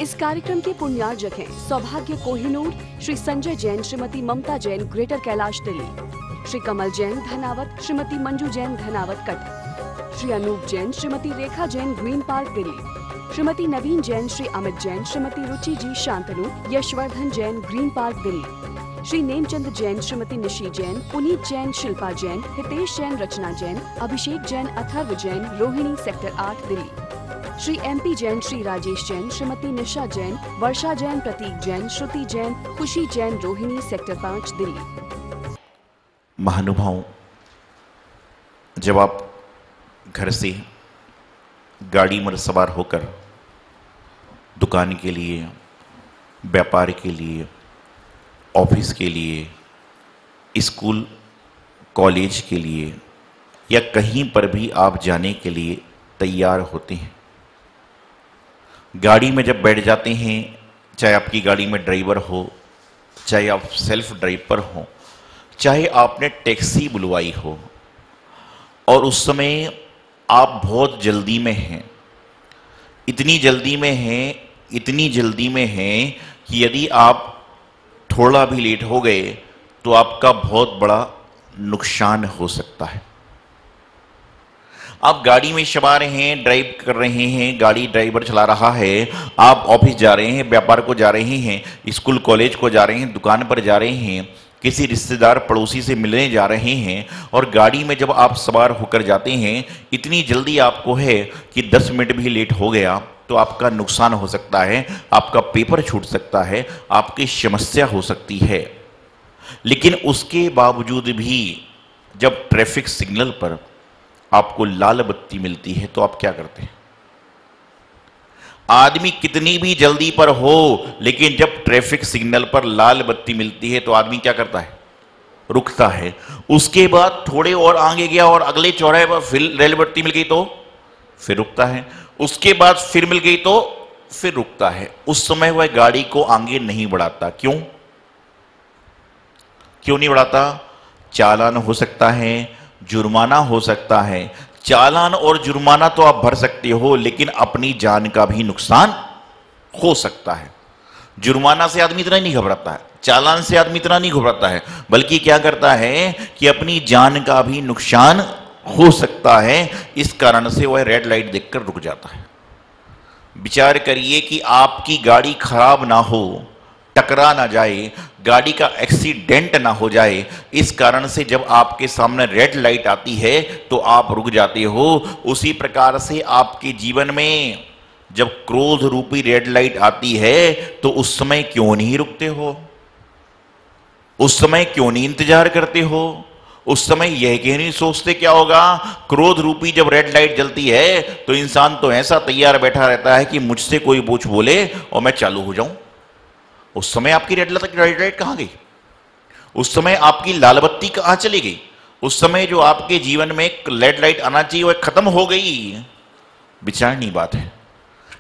इस कार्यक्रम के पुण्यार्जक हैं सौभाग्य कोहिनूर, श्री संजय जैन, श्रीमती ममता Jain, greater Kailash Delhi, Shri Kamal Jain Dhanawat, Shrimati Manju Jain Dhanawat Cuttack, Shri Anoop Jain, Shrimati Rekha Jain green park Delhi, Shrimati नवीन जैन, श्री अमित जैन, श्रीमती रुचि जी शांतनु, यशवर्धन जैन ग्रीन पार्क दिल्ली, श्री नेमचंद जैन, श्रीमती निशी जैन, पुनीत जैन, शिल्पा जैन, हितेश जैन, रचना जैन, अभिषेक जैन, अथर्व जैन, रोहिणी सेक्टर 8 दिल्ली, श्री MP जैन, श्री राजेश जैन, श्रीमती निशा जैन, वर्षा जैन, प्रतीक जैन, श्रुति जैन, खुशी जैन, रोहिणी सेक्टर 5 दिल्ली। महानुभाव, जब आप घर से गाड़ी में सवार होकर दुकान के लिए, व्यापार के लिए, ऑफिस के लिए, स्कूल कॉलेज के लिए या कहीं पर भी आप जाने के लिए तैयार होते हैं, गाड़ी में जब बैठ जाते हैं, चाहे आपकी गाड़ी में ड्राइवर हो, चाहे आप सेल्फ ड्राइवर हो, चाहे आपने टैक्सी बुलवाई हो, और उस समय आप बहुत जल्दी में हैं, इतनी जल्दी में हैं कि यदि आप थोड़ा भी लेट हो गए तो आपका बहुत बड़ा नुकसान हो सकता है। आप गाड़ी में सवार हैं, ड्राइव कर रहे हैं, गाड़ी ड्राइवर चला रहा है, आप ऑफिस जा रहे हैं, व्यापार को जा रहे हैं, स्कूल कॉलेज को जा रहे हैं, दुकान पर जा रहे हैं, किसी रिश्तेदार पड़ोसी से मिलने जा रहे हैं, और गाड़ी में जब आप सवार होकर जाते हैं, इतनी जल्दी आपको है कि 10 मिनट भी लेट हो गया तो आपका नुकसान हो सकता है, आपका पेपर छूट सकता है, आपकी समस्या हो सकती है। लेकिन उसके बावजूद भी जब ट्रैफिक सिग्नल पर आपको लाल बत्ती मिलती है तो आप क्या करते हैं? आदमी कितनी भी जल्दी पर हो, लेकिन जब ट्रैफिक सिग्नल पर लाल बत्ती मिलती है तो आदमी क्या करता है? रुकता है। उसके बाद थोड़े और आगे गया और अगले चौराहे पर फिर रेल बत्ती मिल गई तो फिर रुकता है, उसके बाद फिर मिल गई तो फिर रुकता है। उस समय वह गाड़ी को आगे नहीं बढ़ाता। क्यों नहीं बढ़ाता? चालान हो सकता है, जुर्माना हो सकता है। चालान और जुर्माना तो आप भर सकते हो, लेकिन अपनी जान का भी नुकसान हो सकता है। जुर्माना से आदमी इतना नहीं घबराता है, चालान से आदमी इतना नहीं घबराता है, बल्कि क्या करता है कि अपनी जान का भी नुकसान हो सकता है। इस कारण से वह रेड लाइट देखकर रुक जाता है। विचार करिए कि आपकी गाड़ी खराब ना हो, टकरा ना जाए, गाड़ी का एक्सीडेंट ना हो जाए, इस कारण से जब आपके सामने रेड लाइट आती है तो आप रुक जाते हो। उसी प्रकार से आपके जीवन में जब क्रोध रूपी रेड लाइट आती है तो उस समय क्यों नहीं रुकते हो? उस समय क्यों नहीं इंतजार करते हो? उस समय यह क्यों नहीं सोचते क्या होगा? क्रोध रूपी जब रेड लाइट जलती है तो इंसान तो ऐसा तैयार बैठा रहता है कि मुझसे कोई कुछ बोले और मैं चालू हो जाऊं। उस समय आपकी रेड लाइट कहां गई? उस समय आपकी लाल बत्ती कहां चली गई? उस समय जो आपके जीवन में रेड लाइट आना चाहिए वह खत्म हो गई। विचारनीय बात है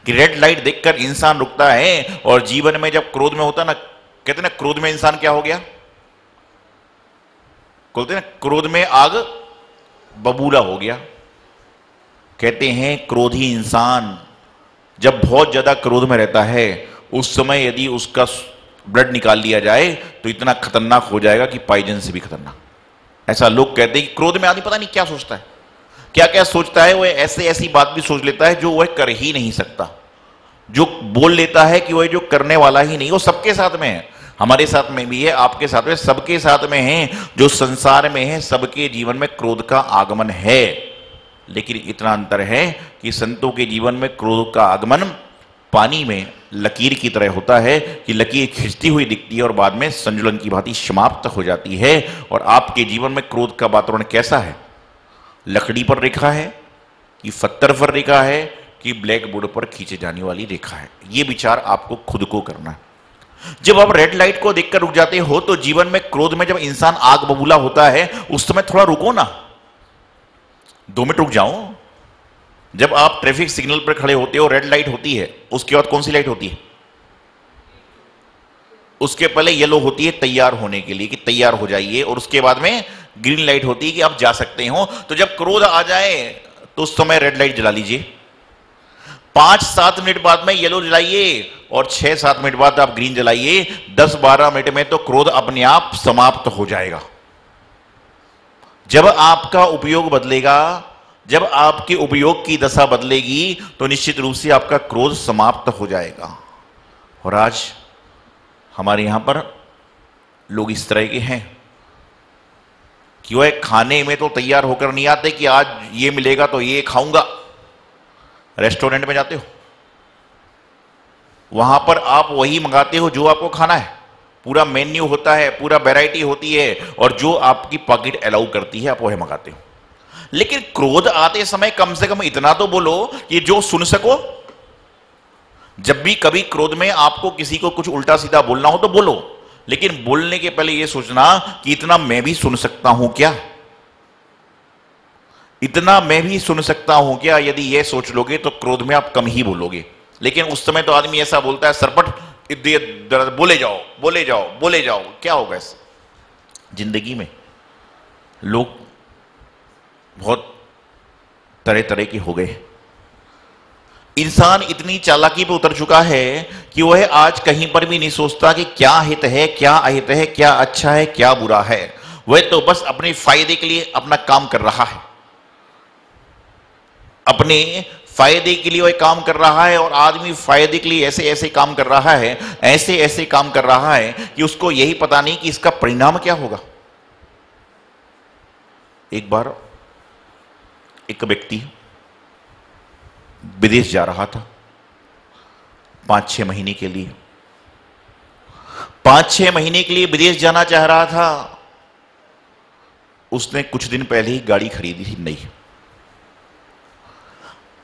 कि रेड लाइट देखकर इंसान रुकता है, और जीवन में जब क्रोध में होता ना, कहते ना क्रोध में इंसान क्या हो गया? बोलते ना क्रोध में आग बबूला हो गया। कहते हैं क्रोधी इंसान जब बहुत ज्यादा क्रोध में रहता है, उस समय यदि उसका ब्लड निकाल लिया जाए तो इतना खतरनाक हो जाएगा कि पॉइजन से भी खतरनाक। ऐसा लोग कहते हैं कि क्रोध में आदमी पता नहीं क्या सोचता है, क्या क्या सोचता है। वह ऐसी बात भी सोच लेता है जो वह कर ही नहीं सकता, जो बोल लेता है कि वह जो करने वाला ही नहीं। वो सबके साथ में है, हमारे साथ में भी है, आपके साथ में, सबके साथ में है। जो संसार में है सबके जीवन में क्रोध का आगमन है, लेकिन इतना अंतर है कि संतों के जीवन में क्रोध का आगमन पानी में लकीर की तरह होता है कि लकीर खिंचती हुई दिखती है और बाद में संजुलन की भांति समाप्त हो जाती है। और आपके जीवन में क्रोध का वातावरण कैसा है? लकड़ी पर रेखा है कि पत्थर पर रेखा है कि ब्लैक बोर्ड पर खींचे जाने वाली रेखा है? ये विचार आपको खुद को करना है। जब आप रेड लाइट को देखकर रुक जाते हो तो जीवन में क्रोध में जब इंसान आग बबूला होता है उस समय थोड़ा रुको ना, 2 मिनट रुक जाओ। जब आप ट्रैफिक सिग्नल पर खड़े होते हो, रेड लाइट होती है, उसके बाद कौन सी लाइट होती है? उसके पहले येलो होती है तैयार होने के लिए कि तैयार हो जाइए, और उसके बाद में ग्रीन लाइट होती है कि आप जा सकते हो। तो जब क्रोध आ जाए तो उस समय रेड लाइट जला लीजिए, 5-7 मिनट बाद में येलो जलाइए, और 6-7 मिनट बाद आप ग्रीन जलाइए, 10-12 मिनट में तो क्रोध अपने आप समाप्त हो जाएगा। जब आपका उपयोग बदलेगा, जब आपके उपयोग की दशा बदलेगी, तो निश्चित रूप से आपका क्रोध समाप्त हो जाएगा। और आज हमारे यहां पर लोग इस तरह के हैं कि वह खाने में तो तैयार होकर नहीं आते कि आज ये मिलेगा तो ये खाऊंगा। रेस्टोरेंट में जाते हो, वहां पर आप वही मंगाते हो जो आपको खाना है, पूरा मेन्यू होता है, पूरा वैरायटी होती है, और जो आपकी पॉकेट अलाउ करती है आप वही मंगाते हो। लेकिन क्रोध आते समय कम से कम इतना तो बोलो कि जो सुन सको। जब भी कभी क्रोध में आपको किसी को कुछ उल्टा सीधा बोलना हो तो बोलो, लेकिन बोलने के पहले यह सोचना कि इतना मैं भी सुन सकता हूं क्या, इतना मैं भी सुन सकता हूं क्या। यदि यह सोच लोगे तो क्रोध में आप कम ही बोलोगे। लेकिन उस समय तो आदमी ऐसा बोलता है सरपट, बोले जाओ बोले जाओ बोले जाओ। क्या होगा इससे? जिंदगी में लोग बहुत तरह तरह के हो गए। इंसान इतनी चालाकी पे उतर चुका है कि वह आज कहीं पर भी नहीं सोचता कि क्या हित है, क्या अहित है, क्या अच्छा है, क्या बुरा है। वह तो बस अपने फायदे के लिए अपना काम कर रहा है, अपने फायदे के लिए वह काम कर रहा है। और आदमी फायदे के लिए ऐसे ऐसे काम कर रहा है, ऐसे ऐसे काम कर रहा है कि उसको यही पता नहीं कि इसका परिणाम क्या होगा। एक बार एक व्यक्ति विदेश जा रहा था 5-6 महीने के लिए। 5-6 महीने के लिए विदेश जाना चाह रहा था। उसने कुछ दिन पहले ही गाड़ी खरीदी थी नई।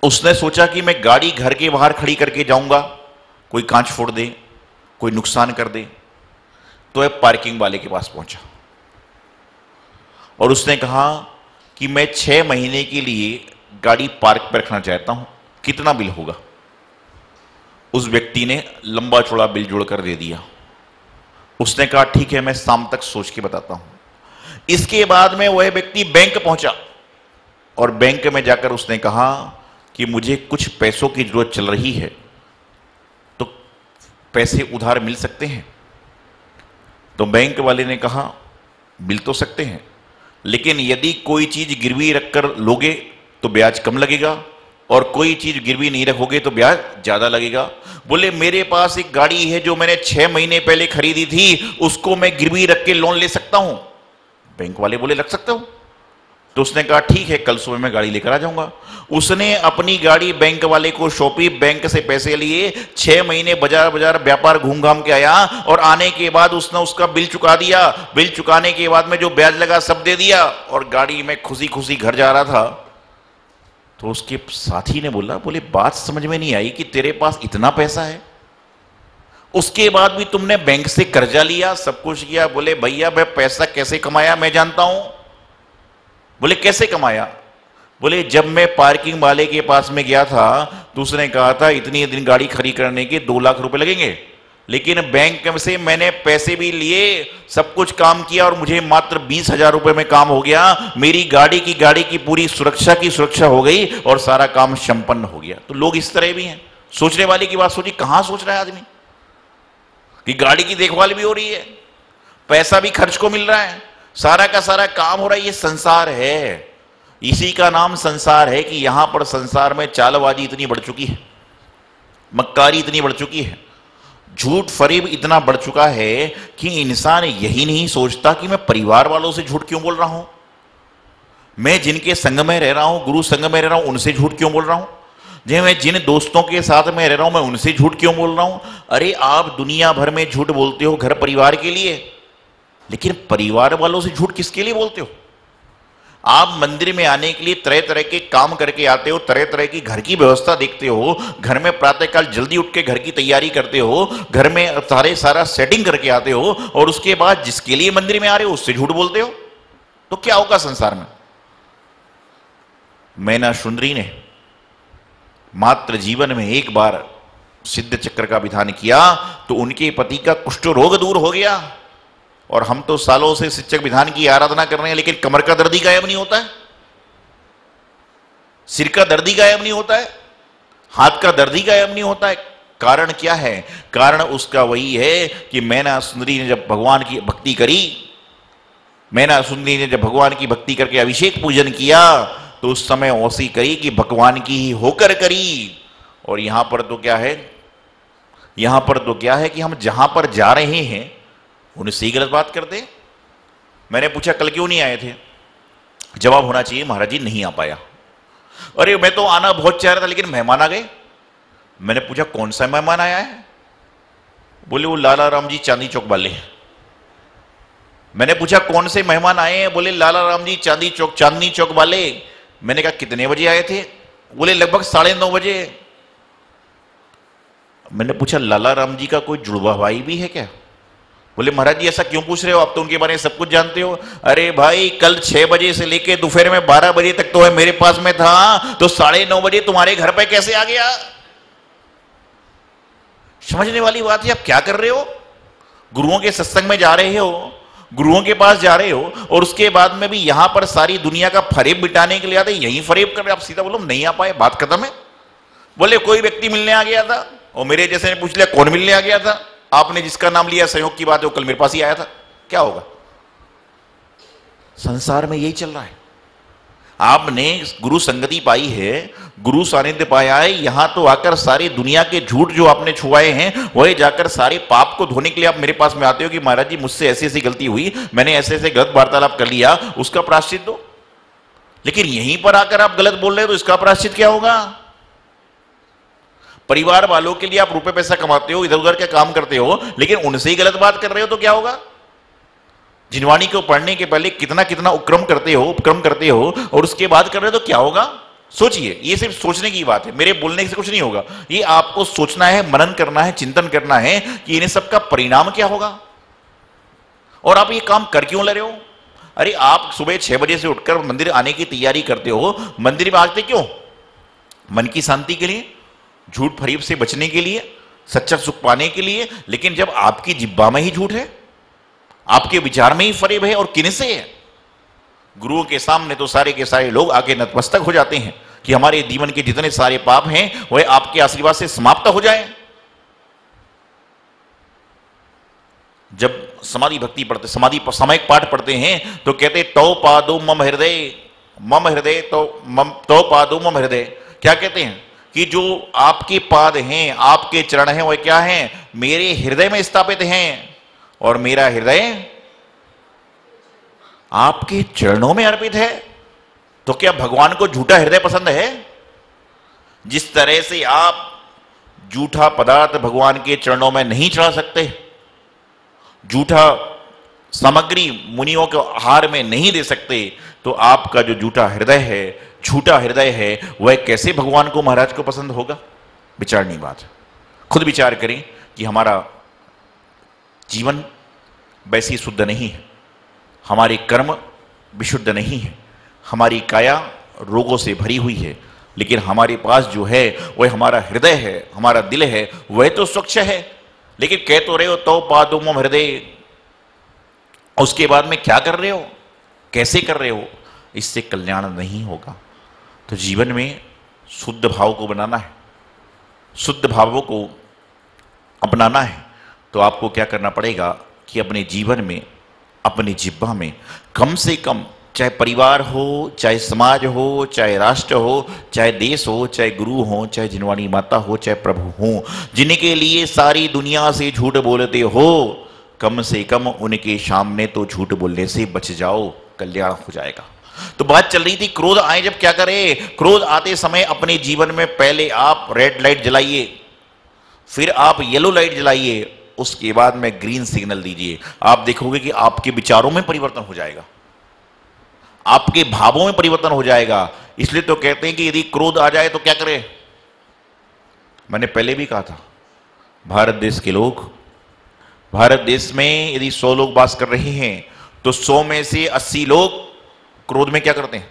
उसने सोचा कि मैं गाड़ी घर के बाहर खड़ी करके जाऊंगा, कोई कांच फोड़ दे, कोई नुकसान कर दे। तो वह पार्किंग वाले के पास पहुंचा और उसने कहा कि मैं 6 महीने के लिए गाड़ी पार्क पर रखना चाहता हूं, कितना बिल होगा? उस व्यक्ति ने लंबा चौड़ा बिल जोड़कर दे दिया। उसने कहा ठीक है, मैं शाम तक सोच के बताता हूं। इसके बाद में वह व्यक्ति बैंक पहुंचा और बैंक में जाकर उसने कहा कि मुझे कुछ पैसों की जरूरत चल रही है, तो पैसे उधार मिल सकते हैं? तो बैंक वाले ने कहा मिल तो सकते हैं, लेकिन यदि कोई चीज गिरवी रखकर लोगे तो ब्याज कम लगेगा, और कोई चीज गिरवी नहीं रखोगे तो ब्याज ज्यादा लगेगा। बोले मेरे पास एक गाड़ी है जो मैंने 6 महीने पहले खरीदी थी, उसको मैं गिरवी रख के लोन ले सकता हूं। बैंक वाले बोले लग सकता हो। तो उसने कहा ठीक है, कल सुबह मैं गाड़ी लेकर आ जाऊंगा। उसने अपनी गाड़ी बैंक वाले को सौंपी, बैंक से पैसे लिए, 6 महीने बाजार बाजार व्यापार घूम घाम के आया, और आने के बाद उसने उसका बिल चुका दिया। बिल चुकाने के बाद में जो ब्याज लगा सब दे दिया, और गाड़ी में खुशी खुशी घर जा रहा था। तो उसके साथी ने बोले बात समझ में नहीं आई कि तेरे पास इतना पैसा है, उसके बाद भी तुमने बैंक से कर्जा लिया, सब कुछ किया। बोले भैया मैं पैसा कैसे कमाया मैं जानता हूं। बोले कैसे कमाया? बोले जब मैं पार्किंग वाले के पास में गया था तो उसने कहा था इतनी दिन गाड़ी खड़ी करने के 2 लाख रुपए लगेंगे, लेकिन बैंक से मैंने पैसे भी लिए, सब कुछ काम किया, और मुझे मात्र 20,000 रुपए में काम हो गया। मेरी गाड़ी की पूरी सुरक्षा की सुरक्षा हो गई और सारा काम संपन्न हो गया। तो लोग इस तरह भी हैं। सोचने वाले की बात सोची, कहां सोच रहा है आदमी कि गाड़ी की देखभाल भी हो रही है, पैसा भी खर्च को मिल रहा है, सारा का सारा काम हो रहा है। ये संसार है, इसी का नाम संसार है कि यहां पर संसार में चालबाजी इतनी बढ़ चुकी है, मक्कारी इतनी बढ़ चुकी है, झूठ फरेब इतना बढ़ चुका है कि इंसान यही नहीं सोचता कि मैं परिवार वालों से झूठ क्यों बोल रहा हूं, मैं जिनके संग में रह रहा हूं, गुरु संग में रह रहा हूं, उनसे झूठ क्यों बोल रहा हूं, मैं जिन दोस्तों के साथ में रह रहा हूं मैं उनसे झूठ क्यों बोल रहा हूं। अरे आप दुनिया भर में झूठ बोलते हो घर परिवार के लिए, लेकिन परिवार वालों से झूठ किसके लिए बोलते हो? आप मंदिर में आने के लिए तरह तरह के काम करके आते हो, तरह तरह की घर की व्यवस्था देखते हो, घर में प्रातःकाल जल्दी उठ के घर की तैयारी करते हो, घर में सारा सेटिंग करके आते हो, और उसके बाद जिसके लिए मंदिर में आ रहे हो उससे झूठ बोलते हो। तो क्या होगा संसार में? मैना सुंदरी ने मात्र जीवन में एक बार सिद्ध चक्र का विधान किया तो उनके पति का कुष्ठ रोग दूर हो गया। और हम तो सालों से शिक्षक विधान की आराधना कर रहे हैं, लेकिन कमर का दर्द ही गायब नहीं होता है, सिर का दर्द ही गायब नहीं होता है, हाथ का दर्द ही गायब नहीं होता है, कारण क्या है? कारण उसका वही है कि मैना सुंदरी ने जब भगवान की भक्ति करी, मैना सुंदरी ने जब भगवान की भक्ति करके अभिषेक पूजन किया तो उस समय ऐसी करी कि भगवान की ही होकर करी। और यहां पर तो क्या है, यहां पर तो क्या है कि हम जहां पर जा रहे हैं उनसे ही गलत बात करते। मैंने पूछा कल क्यों नहीं आए थे? जवाब होना चाहिए महाराज जी नहीं आ पाया। अरे मैं तो आना बहुत चाह रहा था लेकिन मेहमान आ गए। मैंने पूछा कौन सा मेहमान आया है? बोले वो लाला राम जी चांदी चौक वाले। मैंने पूछा कौन से मेहमान आए हैं? बोले लाला राम जी चांदनी चौक वाले। मैंने कहा कितने बजे आए थे? बोले लगभग 9:30 बजे। मैंने पूछा लाला राम जी का कोई जुड़वा भाई भी है क्या? बोले महाराज जी ऐसा क्यों पूछ रहे हो, आप तो उनके बारे में सब कुछ जानते हो। अरे भाई कल 6 बजे से लेके दोपहर में 12 बजे तक तो है मेरे पास में था, तो 9:30 बजे तुम्हारे घर पे कैसे आ गया? समझने वाली बात है। आप क्या कर रहे हो? गुरुओं के सत्संग में जा रहे हो, गुरुओं के पास जा रहे हो और उसके बाद में भी यहां पर सारी दुनिया का फरेब मिटाने के लिए आते, यही फरेब कर रहे। आप सीधा बोलो नहीं आ पाए, बात खत्म है। बोले कोई व्यक्ति मिलने आ गया था, और मेरे जैसे ने पूछ लिया कौन मिलने आ गया था? आपने जिसका नाम लिया संयोग की बात है वो कल मेरे पास ही आया था। क्या होगा? संसार में यही चल रहा है। आपने गुरु संगति पाई है, गुरु सानिध्य पाया है, यहां तो आकर सारी दुनिया के झूठ जो आपने छुआए हैं वही जाकर सारे पाप को धोने के लिए आप मेरे पास में आते हो कि महाराज जी मुझसे ऐसी ऐसी गलती हुई, मैंने ऐसे ऐसे गलत वार्तालाप कर लिया, उसका प्रायश्चित दो। लेकिन यहीं पर आकर आप गलत बोल रहे हो तो इसका प्रायश्चित क्या होगा? परिवार वालों के लिए आप रुपए पैसा कमाते हो, इधर उधर के काम करते हो, लेकिन उनसे ही गलत बात कर रहे हो तो क्या होगा? जिनवाणी को पढ़ने के पहले कितना कितना उपक्रम करते हो और उसके बाद कर रहे हो तो क्या होगा? सोचिए। ये सिर्फ सोचने की बात है, मेरे बोलने से कुछ नहीं होगा। ये आपको सोचना है, मनन करना है, चिंतन करना है कि इन्हें सबका परिणाम क्या होगा। और आप ये काम कर क्यों ले रहे हो? अरे आप सुबह 6 बजे से उठकर मंदिर आने की तैयारी करते हो, मंदिर में आते क्यों? मन की शांति के लिए, झूठ फरेब से बचने के लिए, सच्चा सुख पाने के लिए। लेकिन जब आपकी जिब्बा में ही झूठ है, आपके विचार में ही फरेब है, और किनसे है? गुरुओं के सामने तो सारे के सारे लोग आके नतमस्तक हो जाते हैं कि हमारे जीवन के जितने सारे पाप हैं वह आपके आशीर्वाद से समाप्त हो जाए। जब समाधि भक्ति पढ़ते, समाधि सामयिक पाठ पढ़ते हैं तो कहते तौ पादो मम हृदय तो पादो मम हृदय। क्या कहते हैं? कि जो आपके पाद हैं, आपके चरण हैं, वह क्या हैं? मेरे हृदय में स्थापित हैं, और मेरा हृदय आपके चरणों में अर्पित है। तो क्या भगवान को झूठा हृदय पसंद है? जिस तरह से आप झूठा पदार्थ भगवान के चरणों में नहीं चढ़ा सकते, झूठा सामग्री मुनियों के आहार में नहीं दे सकते, तो आपका जो झूठा हृदय है वह कैसे भगवान को, महाराज को पसंद होगा? विचारनी बात है। खुद विचार करें कि हमारा जीवन वैसी शुद्ध नहीं है, हमारे कर्म विशुद्ध नहीं है, हमारी काया रोगों से भरी हुई है, लेकिन हमारे पास जो है वह हमारा हृदय है, हमारा दिल है, वह तो स्वच्छ है। लेकिन कह तो रहे हो तो पादो मम हृदय, उसके बाद में क्या कर रहे हो, कैसे कर रहे हो? इससे कल्याण नहीं होगा। तो जीवन में शुद्ध भाव को बनाना है, शुद्ध भावों को अपनाना है, तो आपको क्या करना पड़ेगा कि अपने जीवन में, अपनी जिह्वा में कम से कम, चाहे परिवार हो, चाहे समाज हो, चाहे राष्ट्र हो, चाहे देश हो, चाहे गुरु हो, चाहे जिनवाणी माता हो, चाहे प्रभु हो, जिनके लिए सारी दुनिया से झूठ बोलते हो, कम से कम उनके सामने तो झूठ बोलने से बच जाओ, कल्याण हो जाएगा। तो बात चल रही थी क्रोध आए जब क्या करें? क्रोध आते समय अपने जीवन में पहले आप रेड लाइट जलाइए, फिर आप येलो लाइट जलाइए, उसके बाद में ग्रीन सिग्नल दीजिए। आप देखोगे कि आपके विचारों में परिवर्तन हो जाएगा, आपके भावों में परिवर्तन हो जाएगा। इसलिए तो कहते हैं कि यदि क्रोध आ जाए तो क्या करें? मैंने पहले भी कहा था, भारत देश के लोग, भारत देश में यदि 100 लोग वास कर रहे हैं तो 100 में से 80 लोग क्रोध में क्या करते हैं?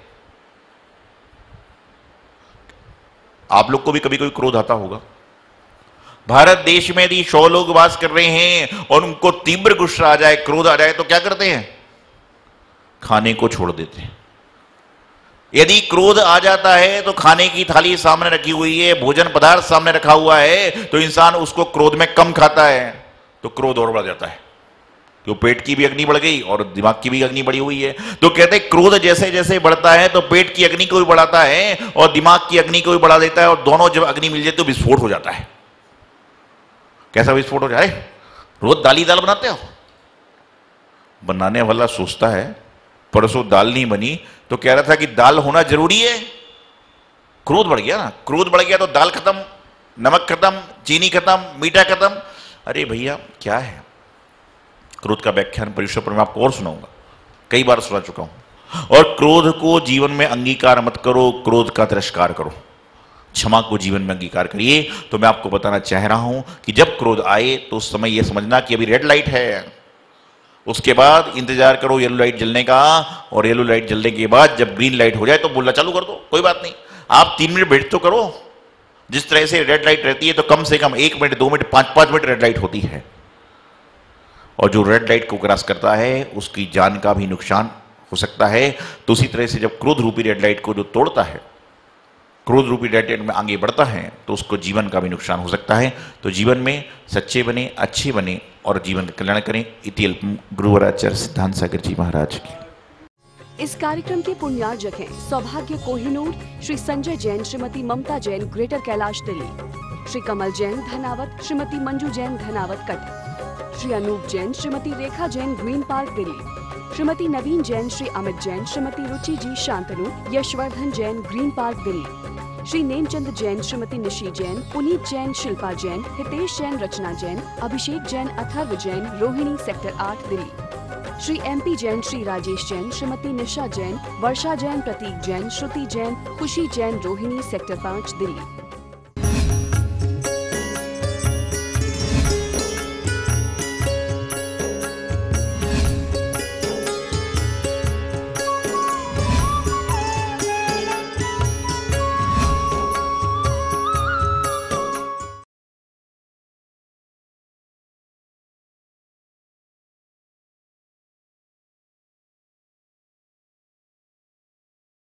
आप लोग को भी कभी कभी क्रोध आता होगा। भारत देश में यदि 100 लोग वास कर रहे हैं और उनको तीव्र गुस्सा आ जाए, क्रोध आ जाए, तो क्या करते हैं? खाने को छोड़ देते हैं। यदि क्रोध आ जाता है तो खाने की थाली सामने रखी हुई है, भोजन पदार्थ सामने रखा हुआ है, तो इंसान उसको क्रोध में कम खाता है तो क्रोध और बढ़ जाता है, क्यों पेट की भी अग्नि बढ़ गई और दिमाग की भी अग्नि बढ़ी हुई है। तो कहते हैं क्रोध जैसे जैसे बढ़ता है तो पेट की अग्नि को भी बढ़ाता है और दिमाग की अग्नि को भी बढ़ा देता है, और दोनों जब अग्नि मिल जाए तो विस्फोट हो जाता है। कैसा विस्फोट हो जाए? रोज दाल बनाते हो, बनाने वाला सोचता है परसों दाल नहीं बनी तो कह रहा था कि दाल होना जरूरी है, क्रोध बढ़ गया ना, क्रोध बढ़ गया तो दाल खत्म, नमक खत्म, चीनी खत्म, मीठा खत्म। अरे भैया क्या है, क्रोध का व्याख्यान परिषद पर मैं आपको और सुनाऊंगा, कई बार सुना चुका हूं। और क्रोध को जीवन में अंगीकार मत करो, क्रोध का तिरस्कार करो, क्षमा को जीवन में अंगीकार करिए। तो मैं आपको बताना चाह रहा हूं कि जब क्रोध आए तो उस समय यह समझना कि अभी रेड लाइट है, उसके बाद इंतजार करो येलो लाइट जलने का, और येलो लाइट जलने के बाद जब ग्रीन लाइट हो जाए तो बोलना चालू कर दो, कोई बात नहीं। आप 3 मिनट वेट तो करो, जिस तरह से रेड लाइट रहती है तो कम से कम 1 minute, 2 minute, 5-5 minute red light होती है, और जो रेड लाइट को क्रॉस करता है उसकी जान का भी नुकसान हो सकता है। तो उसी तरह से जब क्रोध रूपी रेड लाइट को जो तोड़ता है, क्रोध रूपी रेड लाइट में आगे बढ़ता है तो उसको जीवन का भी नुकसान हो सकता है। तो जीवन में सच्चे बने, अच्छे बने और जीवन का कल्याण करें। इति अल्पम। गुरुवराचार्य सिद्धांत सागर जी महाराज की। इस कार्यक्रम के पुण्यार्जक हैं सौभाग्य कोहिनूर, श्री संजय जैन, श्रीमती ममता Jain, greater Kailash Delhi, Shri Kamal Jain Dhanawat, Shrimati Manju Jain Dhanawat cut, Shri Anoop Jain, Shrimati Rekha Jain, green park Delhi, Shrimati नवीन जैन, श्री अमित जैन, श्रीमती रुचि जी शांतनु, यशवर्धन जैन, ग्रीन पार्क दिल्ली, श्री नेमचंद जैन, श्रीमती निशी जैन, पुनीत जैन, शिल्पा जैन, हितेश जैन, रचना जैन, अभिषेक जैन, अथर्व जैन, रोहिणी, सेक्टर 8 दिल्ली, श्री MP जैन, श्री राजेश जैन, श्रीमती निशा जैन, वर्षा जैन, प्रतीक जैन, श्रुति जैन, खुशी जैन, रोहिणी, सेक्टर 5 दिल्ली।